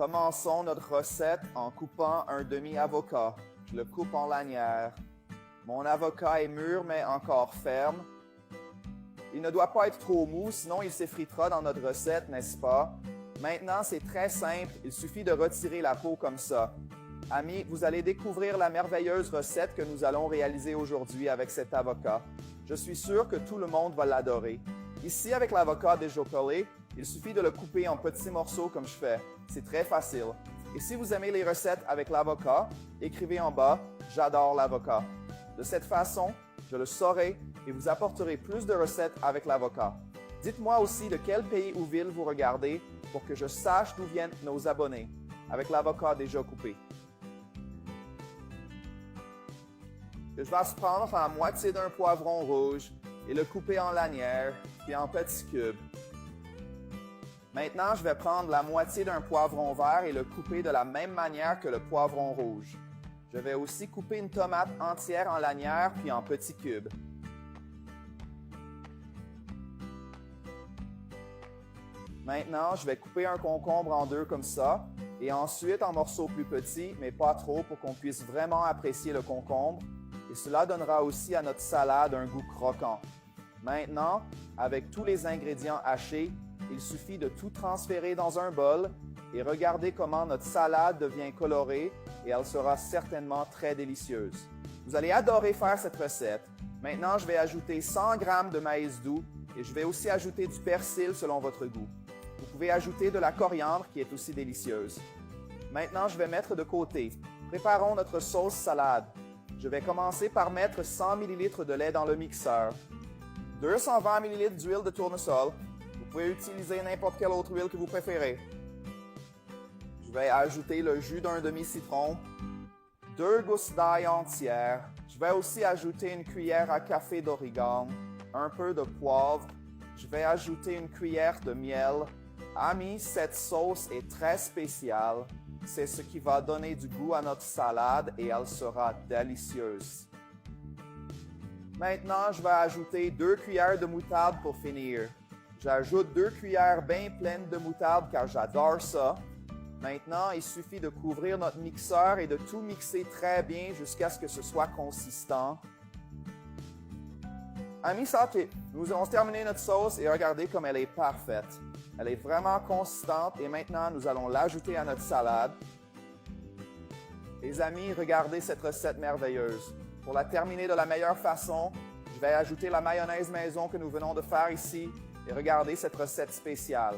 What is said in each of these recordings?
Commençons notre recette en coupant un demi-avocat. Je le coupe en lanières. Mon avocat est mûr mais encore ferme. Il ne doit pas être trop mou, sinon il s'effritera dans notre recette, n'est-ce pas? Maintenant, c'est très simple, il suffit de retirer la peau comme ça. Amis, vous allez découvrir la merveilleuse recette que nous allons réaliser aujourd'hui avec cet avocat. Je suis sûr que tout le monde va l'adorer. Ici, avec l'avocat déjà pelé, il suffit de le couper en petits morceaux comme je fais. C'est très facile. Et si vous aimez les recettes avec l'avocat, écrivez en bas « J'adore l'avocat ». De cette façon, je le saurai et vous apporterai plus de recettes avec l'avocat. Dites-moi aussi de quel pays ou ville vous regardez pour que je sache d'où viennent nos abonnés, avec l'avocat déjà coupé. Je vais prendre la moitié d'un poivron rouge et le couper en lanières, puis en petits cubes. Maintenant, je vais prendre la moitié d'un poivron vert et le couper de la même manière que le poivron rouge. Je vais aussi couper une tomate entière en lanières puis en petits cubes. Maintenant, je vais couper un concombre en deux comme ça et ensuite en morceaux plus petits, mais pas trop pour qu'on puisse vraiment apprécier le concombre. Et cela donnera aussi à notre salade un goût croquant. Maintenant, avec tous les ingrédients hachés, il suffit de tout transférer dans un bol et regardez comment notre salade devient colorée et elle sera certainement très délicieuse. Vous allez adorer faire cette recette. Maintenant, je vais ajouter 100 g de maïs doux et je vais aussi ajouter du persil selon votre goût. Vous pouvez ajouter de la coriandre qui est aussi délicieuse. Maintenant, je vais mettre de côté. Préparons notre sauce salade. Je vais commencer par mettre 100 ml de lait dans le mixeur, 220 ml d'huile de tournesol. Vous pouvez utiliser n'importe quelle autre huile que vous préférez. Je vais ajouter le jus d'un demi-citron, 2 gousses d'ail entières. Je vais aussi ajouter une cuillère à café d'origan, un peu de poivre. Je vais ajouter une cuillère de miel. Amis, cette sauce est très spéciale. C'est ce qui va donner du goût à notre salade et elle sera délicieuse. Maintenant, je vais ajouter 2 cuillères de moutarde pour finir. J'ajoute 2 cuillères bien pleines de moutarde car j'adore ça. Maintenant, il suffit de couvrir notre mixeur et de tout mixer très bien jusqu'à ce que ce soit consistant. Amis, santé! Nous allons terminer notre sauce et regardez comme elle est parfaite. Elle est vraiment consistante et maintenant, nous allons l'ajouter à notre salade. Les amis, regardez cette recette merveilleuse. Pour la terminer de la meilleure façon, je vais ajouter la mayonnaise maison que nous venons de faire ici et regardez cette recette spéciale.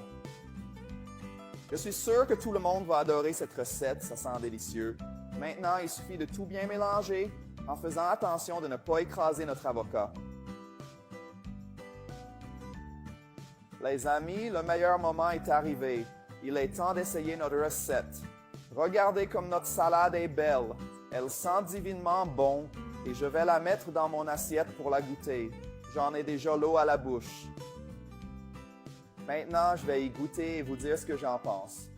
Je suis sûr que tout le monde va adorer cette recette, ça sent délicieux. Maintenant, il suffit de tout bien mélanger en faisant attention de ne pas écraser notre avocat. Les amis, le meilleur moment est arrivé. Il est temps d'essayer notre recette. Regardez comme notre salade est belle. Elle sent divinement bon et je vais la mettre dans mon assiette pour la goûter. J'en ai déjà l'eau à la bouche. Maintenant, je vais y goûter et vous dire ce que j'en pense.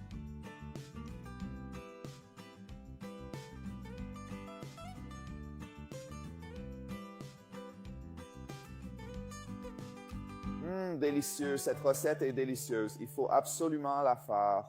Délicieux, cette recette est délicieuse. Il faut absolument la faire.